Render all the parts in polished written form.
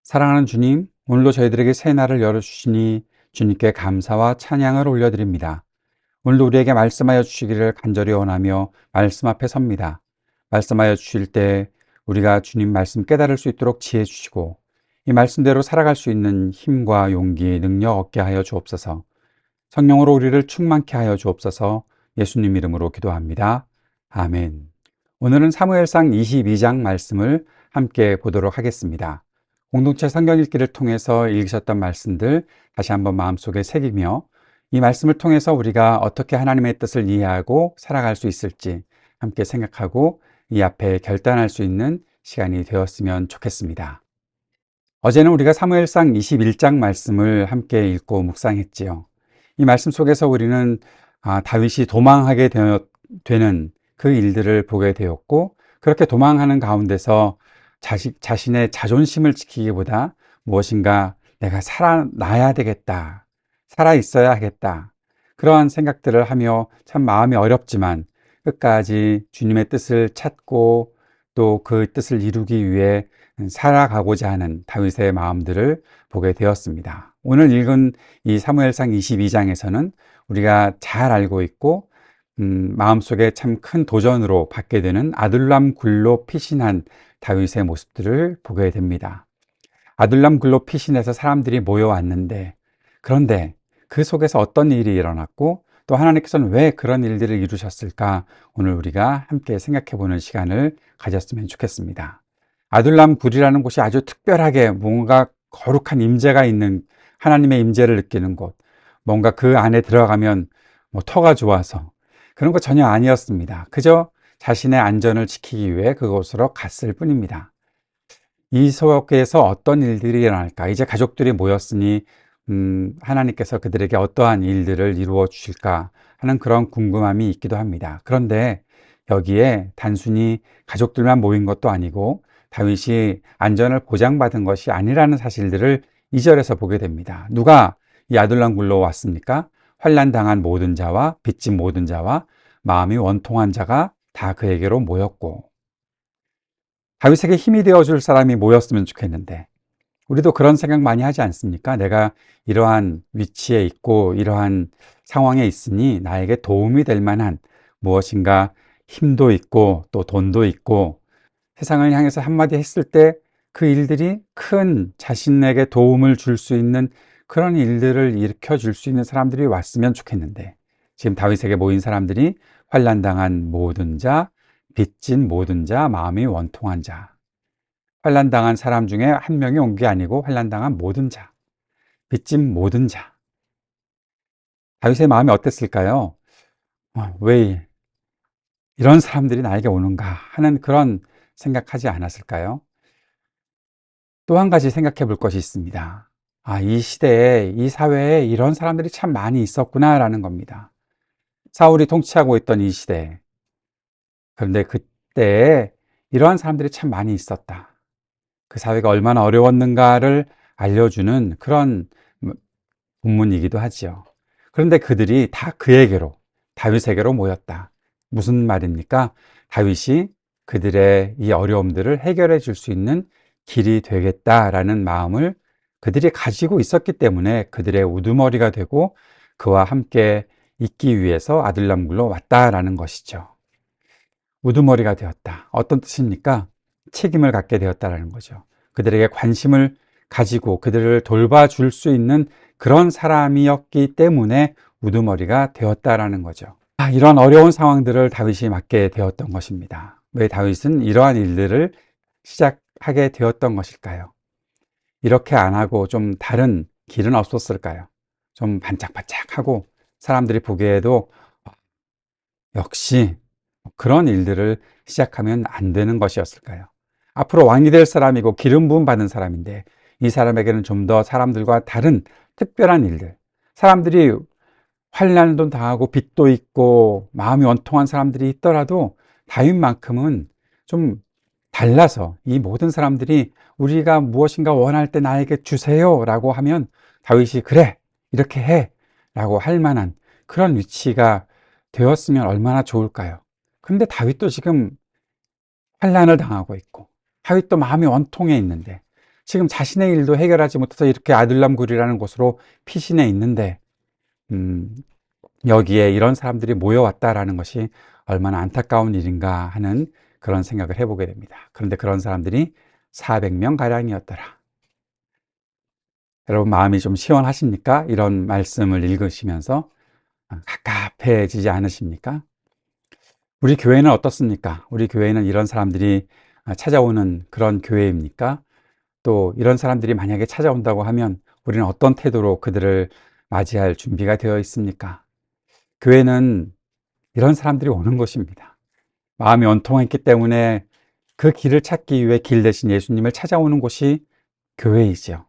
사랑하는 주님, 오늘도 저희들에게 새 날을 열어주시니 주님께 감사와 찬양을 올려드립니다. 오늘도 우리에게 말씀하여 주시기를 간절히 원하며 말씀 앞에 섭니다. 말씀하여 주실 때 우리가 주님 말씀 깨달을 수 있도록 지혜 주시고 이 말씀대로 살아갈 수 있는 힘과 용기, 능력 얻게 하여 주옵소서. 성령으로 우리를 충만케 하여 주옵소서. 예수님 이름으로 기도합니다. 아멘. 오늘은 사무엘상 22장 말씀을 함께 보도록 하겠습니다. 공동체 성경 읽기를 통해서 읽으셨던 말씀들 다시 한번 마음속에 새기며 이 말씀을 통해서 우리가 어떻게 하나님의 뜻을 이해하고 살아갈 수 있을지 함께 생각하고 이 앞에 결단할 수 있는 시간이 되었으면 좋겠습니다. 어제는 우리가 사무엘상 21장 말씀을 함께 읽고 묵상했지요. 이 말씀 속에서 우리는 다윗이 도망하게 되는 그 일들을 보게 되었고, 그렇게 도망하는 가운데서 자신의 자존심을 지키기보다 무엇인가 내가 살아나야 되겠다, 살아 있어야 하겠다, 그러한 생각들을 하며 참 마음이 어렵지만 끝까지 주님의 뜻을 찾고 또 그 뜻을 이루기 위해 살아가고자 하는 다윗의 마음들을 보게 되었습니다. 오늘 읽은 이 사무엘상 22장에서는 우리가 잘 알고 있고 마음속에 참 큰 도전으로 받게 되는 아둘람 굴로 피신한 다윗의 모습들을 보게 됩니다. 아둘람 굴로 피신해서 사람들이 모여왔는데, 그런데 그 속에서 어떤 일이 일어났고 또 하나님께서는 왜 그런 일들을 이루셨을까, 오늘 우리가 함께 생각해 보는 시간을 가졌으면 좋겠습니다. 아둘람 굴이라는 곳이 아주 특별하게 뭔가 거룩한 임재가 있는, 하나님의 임재를 느끼는 곳, 뭔가 그 안에 들어가면 터가 좋아서 그런 거 전혀 아니었습니다. 그저 자신의 안전을 지키기 위해 그곳으로 갔을 뿐입니다. 이 속에서 어떤 일들이 일어날까? 이제 가족들이 모였으니 하나님께서 그들에게 어떠한 일들을 이루어 주실까 하는 그런 궁금함이 있기도 합니다. 그런데 여기에 단순히 가족들만 모인 것도 아니고 다윗이 안전을 보장받은 것이 아니라는 사실들을 2절에서 보게 됩니다. 누가 이 아둘람 굴로 왔습니까? 환난당한 모든 자와 빚진 모든 자와 마음이 원통한 자가 다 그에게로 모였고, 다윗에게 힘이 되어줄 사람이 모였으면 좋겠는데 우리도 그런 생각 많이 하지 않습니까? 내가 이러한 위치에 있고 이러한 상황에 있으니 나에게 도움이 될 만한 무엇인가 힘도 있고 또 돈도 있고, 세상을 향해서 한마디 했을 때 그 일들이 큰 자신에게 도움을 줄 수 있는 그런 일들을 일으켜 줄 수 있는 사람들이 왔으면 좋겠는데, 지금 다윗에게 모인 사람들이 환난당한 모든 자, 빚진 모든 자, 마음이 원통한 자. 환난당한 사람 중에 한 명이 온 게 아니고 환난당한 모든 자, 빚진 모든 자. 다윗의 마음이 어땠을까요? 왜 이런 사람들이 나에게 오는가 하는 그런 생각하지 않았을까요? 또 한 가지 생각해 볼 것이 있습니다. 이 시대에, 이 사회에 이런 사람들이 참 많이 있었구나라는 겁니다. 사울이 통치하고 있던 이 시대에, 그런데 그때에 이러한 사람들이 참 많이 있었다. 그 사회가 얼마나 어려웠는가를 알려주는 그런 본문이기도 하지요. 그런데 그들이 다 그에게로, 다윗에게로 모였다. 무슨 말입니까? 다윗이 그들의 이 어려움들을 해결해 줄 수 있는 길이 되겠다라는 마음을 그들이 가지고 있었기 때문에 그들의 우두머리가 되고 그와 함께 있기 위해서 아둘람 굴로 왔다라는 것이죠. 우두머리가 되었다. 어떤 뜻입니까? 책임을 갖게 되었다라는 거죠. 그들에게 관심을 가지고 그들을 돌봐줄 수 있는 그런 사람이었기 때문에 우두머리가 되었다라는 거죠. 이런 어려운 상황들을 다윗이 맡게 되었던 것입니다. 왜 다윗은 이러한 일들을 시작하게 되었던 것일까요? 이렇게 안 하고 좀 다른 길은 없었을까요? 좀 반짝반짝하고 사람들이 보기에도 역시 그런 일들을 시작하면 안 되는 것이었을까요? 앞으로 왕이 될 사람이고 기름 부음 받은 사람인데 이 사람에게는 좀 더 사람들과 다른 특별한 일들, 사람들이 환난도 당하고 빚도 있고 마음이 원통한 사람들이 있더라도 다윗만큼은 좀 달라서 이 모든 사람들이 우리가 무엇인가 원할 때 나에게 주세요 라고 하면 다윗이 그래 이렇게 해 라고 할 만한 그런 위치가 되었으면 얼마나 좋을까요? 그런데 다윗도 지금 환난을 당하고 있고 다윗도 마음이 원통해 있는데 지금 자신의 일도 해결하지 못해서 이렇게 아둘람굴이라는 곳으로 피신해 있는데 여기에 이런 사람들이 모여왔다라는 것이 얼마나 안타까운 일인가 하는 그런 생각을 해보게 됩니다. 그런데 그런 사람들이 400명 가량이었더라. 여러분 마음이 좀 시원하십니까? 이런 말씀을 읽으시면서 갑갑해지지 않으십니까? 우리 교회는 어떻습니까? 우리 교회는 이런 사람들이 찾아오는 그런 교회입니까? 또 이런 사람들이 만약에 찾아온다고 하면 우리는 어떤 태도로 그들을 맞이할 준비가 되어 있습니까? 교회는 이런 사람들이 오는 곳입니다. 마음이 원통했기 때문에 그 길을 찾기 위해 길 대신 예수님을 찾아오는 곳이 교회이죠.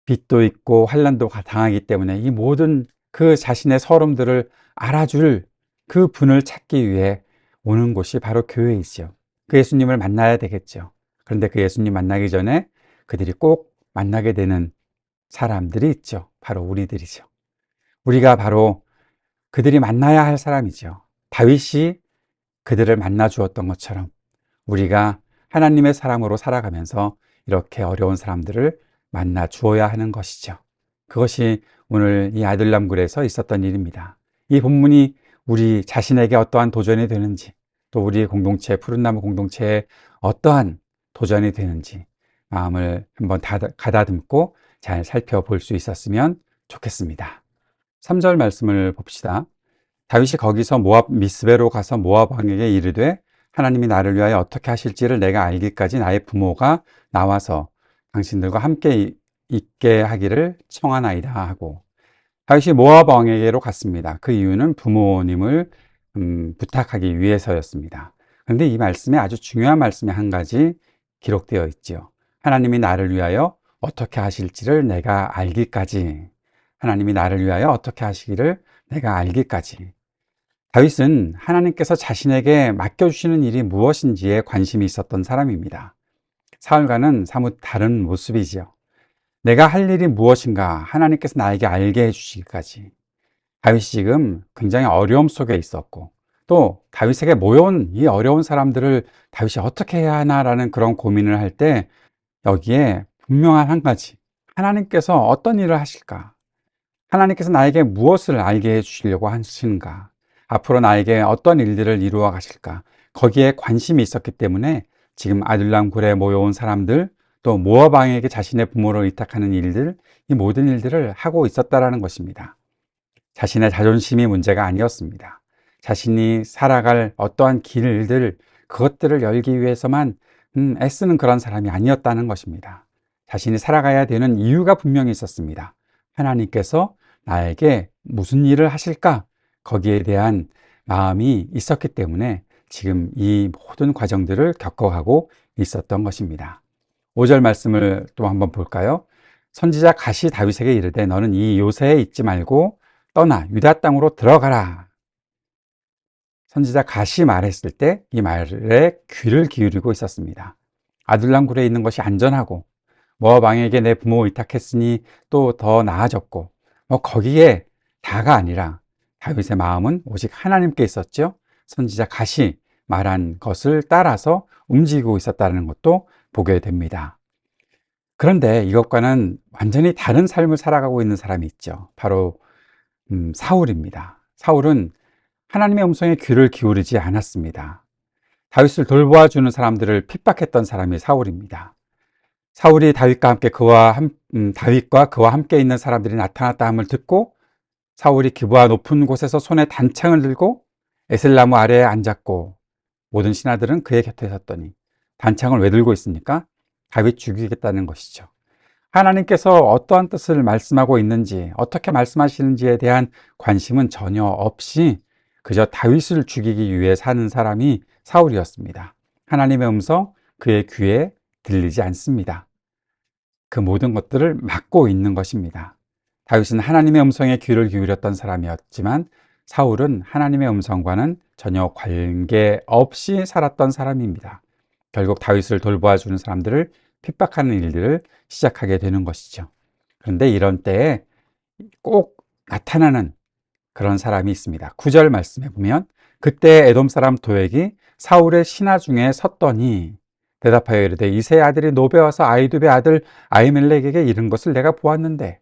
빚도 있고 환난도 당하기 때문에 이 모든 그 자신의 서름들을 알아줄 그 분을 찾기 위해 오는 곳이 바로 교회이죠. 그 예수님을 만나야 되겠죠. 그런데 그 예수님 만나기 전에 그들이 꼭 만나게 되는 사람들이 있죠. 바로 우리들이죠. 우리가 바로 그들이 만나야 할 사람이죠. 다윗이 그들을 만나 주었던 것처럼 우리가 하나님의 사람으로 살아가면서 이렇게 어려운 사람들을 만나 주어야 하는 것이죠. 그것이 오늘 이 아둘람굴에서 있었던 일입니다. 이 본문이 우리 자신에게 어떠한 도전이 되는지, 또 우리 공동체, 푸른나무 공동체에 어떠한 도전이 되는지 마음을 한번 가다듬고 잘 살펴볼 수 있었으면 좋겠습니다. 3절 말씀을 봅시다. 다윗이 거기서 모압 미스베로 가서 모압 왕에게 이르되 하나님이 나를 위하여 어떻게 하실지를 내가 알기까지 나의 부모가 나와서 당신들과 함께 있게 하기를 청하나이다 하고, 다윗이 모압 왕에게로 갔습니다. 그 이유는 부모님을 부탁하기 위해서였습니다. 그런데 이 말씀에 아주 중요한 말씀이 한 가지 기록되어 있죠. 하나님이 나를 위하여 어떻게 하실지를 내가 알기까지. 하나님이 나를 위하여 어떻게 하시기를 내가 알기까지. 다윗은 하나님께서 자신에게 맡겨주시는 일이 무엇인지에 관심이 있었던 사람입니다. 사울과는 사뭇 다른 모습이지요. 내가 할 일이 무엇인가 하나님께서 나에게 알게 해주시기까지. 다윗이 지금 굉장히 어려움 속에 있었고, 또 다윗에게 모여온 이 어려운 사람들을 다윗이 어떻게 해야 하나라는 그런 고민을 할 때 여기에 분명한 한 가지, 하나님께서 어떤 일을 하실까? 하나님께서 나에게 무엇을 알게 해주시려고 하시는가? 앞으로 나에게 어떤 일들을 이루어 가실까? 거기에 관심이 있었기 때문에 지금 아둘람 굴에 모여온 사람들, 또 모압 왕에게 자신의 부모를 위탁하는 일들, 이 모든 일들을 하고 있었다라는 것입니다. 자신의 자존심이 문제가 아니었습니다. 자신이 살아갈 어떠한 길들, 그것들을 열기 위해서만 애쓰는 그런 사람이 아니었다는 것입니다. 자신이 살아가야 되는 이유가 분명히 있었습니다. 하나님께서 나에게 무슨 일을 하실까? 거기에 대한 마음이 있었기 때문에 지금 이 모든 과정들을 겪어가고 있었던 것입니다. 5절 말씀을 또 한번 볼까요? 선지자 갓이 다윗에게 이르되 너는 이 요새에 있지 말고 떠나 유다 땅으로 들어가라. 선지자 갓이 말했을 때 이 말에 귀를 기울이고 있었습니다. 아둘람 굴에 있는 것이 안전하고 모압 왕에게 내 부모 위탁했으니 또 더 나아졌고 거기에 다가 아니라 다윗의 마음은 오직 하나님께 있었죠. 선지자 갓이 말한 것을 따라서 움직이고 있었다는 것도 보게 됩니다. 그런데 이것과는 완전히 다른 삶을 살아가고 있는 사람이 있죠. 바로 사울입니다. 사울은 하나님의 음성에 귀를 기울이지 않았습니다. 다윗을 돌보아주는 사람들을 핍박했던 사람이 사울입니다. 사울이 다윗과 그와 함께 있는 사람들이 나타났다 함을 듣고 사울이 기브아 높은 곳에서 손에 단창을 들고 에셀나무 아래에 앉았고 모든 신하들은 그의 곁에 섰더니 단창을 왜 들고 있습니까? 다윗 죽이겠다는 것이죠. 하나님께서 어떠한 뜻을 말씀하고 있는지, 어떻게 말씀하시는지에 대한 관심은 전혀 없이 그저 다윗을 죽이기 위해 사는 사람이 사울이었습니다. 하나님의 음성 그의 귀에 들리지 않습니다. 그 모든 것들을 막고 있는 것입니다. 다윗은 하나님의 음성에 귀를 기울였던 사람이었지만 사울은 하나님의 음성과는 전혀 관계없이 살았던 사람입니다. 결국 다윗을 돌보아주는 사람들을 핍박하는 일들을 시작하게 되는 것이죠. 그런데 이런 때에 꼭 나타나는 그런 사람이 있습니다. 9절 말씀에 보면 그때 에돔 사람 도액이 사울의 신하 중에 섰더니 대답하여 이르되 이새의 아들이 노베와서 아히두베의 아들 아히멜렉에게 이른 것을 내가 보았는데,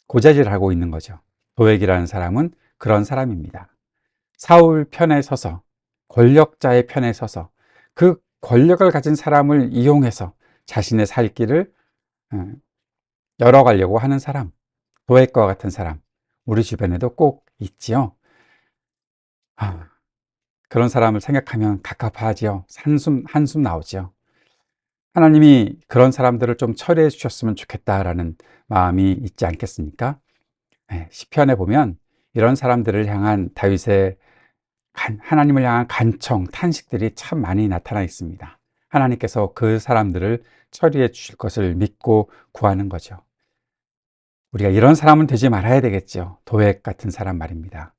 고자질하고 있는 거죠. 도액이라는 사람은 그런 사람입니다. 사울 편에 서서, 권력자의 편에 서서 그 권력을 가진 사람을 이용해서 자신의 살 길을 열어가려고 하는 사람, 도액과 같은 사람, 우리 주변에도 꼭 있지요. 그런 사람을 생각하면 갑갑하지요. 한숨 나오지요. 하나님이 그런 사람들을 좀 처리해 주셨으면 좋겠다라는 마음이 있지 않겠습니까? 시편에 보면 이런 사람들을 향한 다윗의 하나님을 향한 간청, 탄식들이 참 많이 나타나 있습니다. 하나님께서 그 사람들을 처리해 주실 것을 믿고 구하는 거죠. 우리가 이런 사람은 되지 말아야 되겠죠. 도액 같은 사람 말입니다.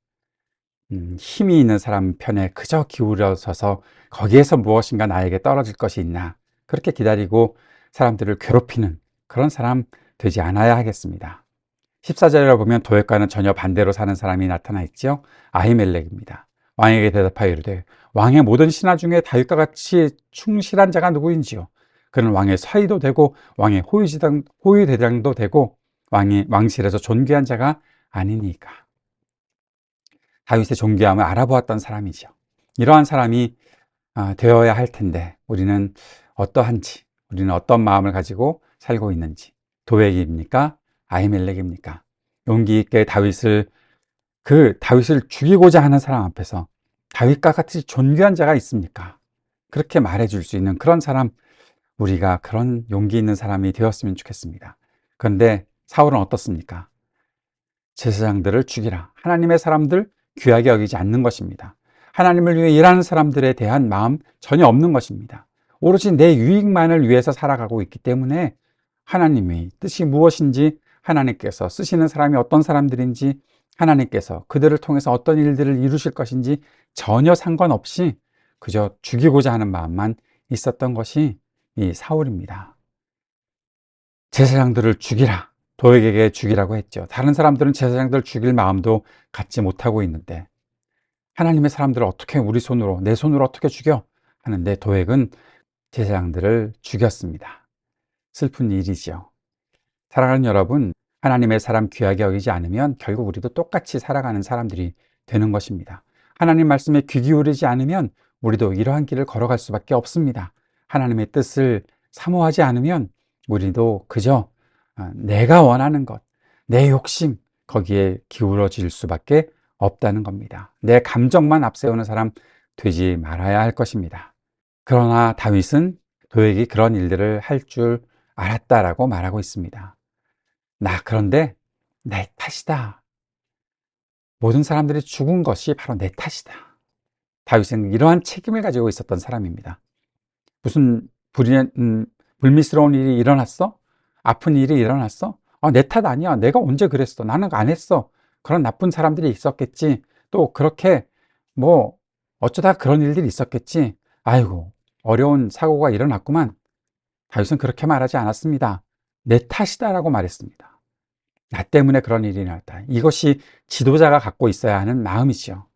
힘이 있는 사람 편에 그저 기울어서서 거기에서 무엇인가 나에게 떨어질 것이 있나, 그렇게 기다리고 사람들을 괴롭히는 그런 사람 되지 않아야 하겠습니다. 14절에 보면 도액과는 전혀 반대로 사는 사람이 나타나 있죠. 아히멜렉입니다. 왕에게 대답하여 이르되 왕의 모든 신하 중에 다윗과 같이 충실한 자가 누구인지요? 그는 왕의 사위도 되고 왕의 호위대장도 되고 왕실에서 존귀한 자가 아니니까. 다윗의 존귀함을 알아보았던 사람이죠. 이러한 사람이 되어야 할 텐데 우리는 어떠한지, 우리는 어떤 마음을 가지고 살고 있는지, 도액입니까? 아히멜렉입니까? 용기 있게 다윗을 죽이고자 하는 사람 앞에서 다윗과 같이 존귀한 자가 있습니까? 그렇게 말해줄 수 있는 그런 사람, 우리가 그런 용기 있는 사람이 되었으면 좋겠습니다. 그런데 사울은 어떻습니까? 제사장들을 죽이라. 하나님의 사람들 귀하게 여기지 않는 것입니다. 하나님을 위해 일하는 사람들에 대한 마음 전혀 없는 것입니다. 오로지 내 유익만을 위해서 살아가고 있기 때문에 하나님의 뜻이 무엇인지, 하나님께서 쓰시는 사람이 어떤 사람들인지, 하나님께서 그들을 통해서 어떤 일들을 이루실 것인지 전혀 상관없이 그저 죽이고자 하는 마음만 있었던 것이 이 사울입니다. 제사장들을 죽이라. 도액에게 죽이라고 했죠. 다른 사람들은 제사장들을 죽일 마음도 갖지 못하고 있는데 하나님의 사람들을 어떻게 우리 손으로, 내 손으로 어떻게 죽여? 하는데 도액은 제사장들을 죽였습니다. 슬픈 일이죠. 사랑하는 여러분, 하나님의 사람 귀하게 여기지 않으면 결국 우리도 똑같이 살아가는 사람들이 되는 것입니다. 하나님 말씀에 귀 기울이지 않으면 우리도 이러한 길을 걸어갈 수밖에 없습니다. 하나님의 뜻을 사모하지 않으면 우리도 그저 내가 원하는 것, 내 욕심, 거기에 기울어질 수밖에 없다는 겁니다. 내 감정만 앞세우는 사람 되지 말아야 할 것입니다. 그러나 다윗은 도액이 그런 일들을 할 줄 알았다라고 말하고 있습니다. 그런데 내 탓이다. 모든 사람들이 죽은 것이 바로 내 탓이다. 다윗은 이러한 책임을 가지고 있었던 사람입니다. 무슨 불미스러운 일이 일어났어? 아픈 일이 일어났어? 내 탓 아니야. 내가 언제 그랬어? 나는 안 했어. 그런 나쁜 사람들이 있었겠지. 또 그렇게 어쩌다 그런 일들이 있었겠지. 아이고, 어려운 사고가 일어났구만. 다윗은 그렇게 말하지 않았습니다. 내 탓이다라고 말했습니다. 나 때문에 그런 일이 일어났다. 이것이 지도자가 갖고 있어야 하는 마음이죠.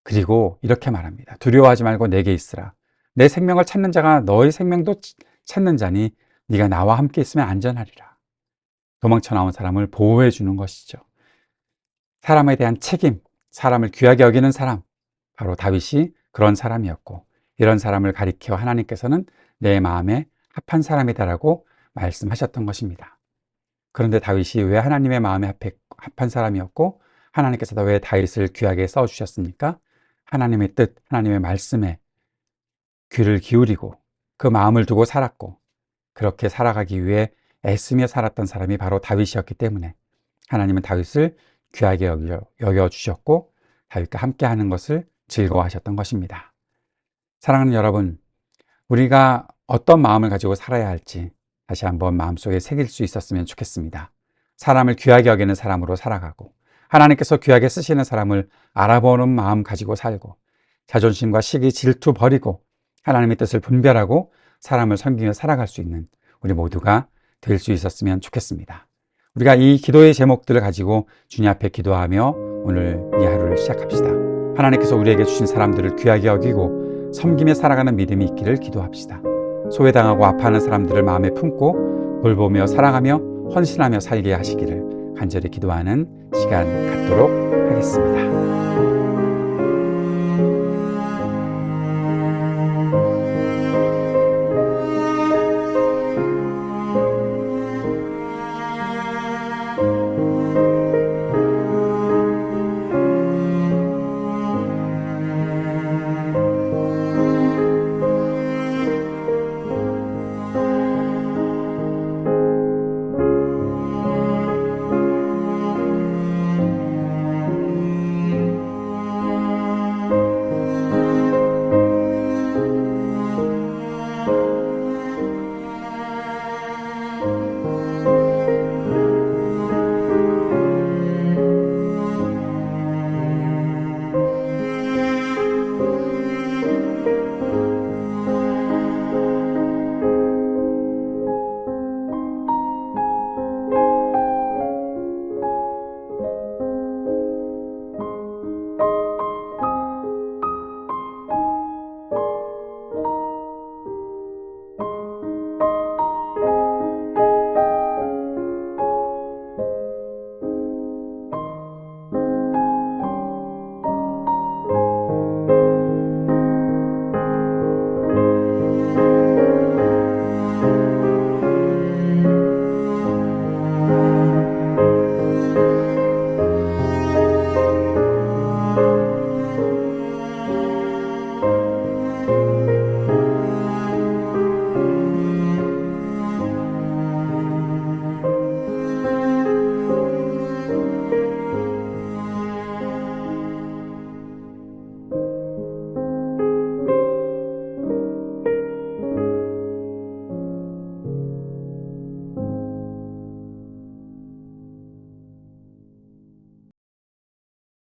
그리고 이렇게 말합니다. 두려워하지 말고 내게 있으라. 내 생명을 찾는 자가 너의 생명도 찾는 자니 네가 나와 함께 있으면 안전하리라. 도망쳐 나온 사람을 보호해 주는 것이죠. 사람에 대한 책임, 사람을 귀하게 여기는 사람, 바로 다윗이 그런 사람이었고, 이런 사람을 가리켜 하나님께서는 내 마음에 합한 사람이다라고 말씀하셨던 것입니다. 그런데 다윗이 왜 하나님의 마음에 합한 사람이었고, 하나님께서 왜 다윗을 귀하게 써주셨습니까? 하나님의 뜻, 하나님의 말씀에 귀를 기울이고 그 마음을 두고 살았고, 그렇게 살아가기 위해 애쓰며 살았던 사람이 바로 다윗이었기 때문에 하나님은 다윗을 귀하게 여겨주셨고 다윗과 함께 하는 것을 즐거워하셨던 것입니다. 사랑하는 여러분, 우리가 어떤 마음을 가지고 살아야 할지 다시 한번 마음속에 새길 수 있었으면 좋겠습니다. 사람을 귀하게 여기는 사람으로 살아가고, 하나님께서 귀하게 쓰시는 사람을 알아보는 마음 가지고 살고, 자존심과 시기, 질투 버리고 하나님의 뜻을 분별하고 사람을 섬기며 살아갈 수 있는 우리 모두가 될 수 있었으면 좋겠습니다. 우리가 이 기도의 제목들을 가지고 주님 앞에 기도하며 오늘 이 하루를 시작합시다. 하나님께서 우리에게 주신 사람들을 귀하게 여기고 섬김에 살아가는 믿음이 있기를 기도합시다. 소외당하고 아파하는 사람들을 마음에 품고 돌보며 사랑하며 헌신하며 살게 하시기를 간절히 기도하는 시간 갖도록 하겠습니다.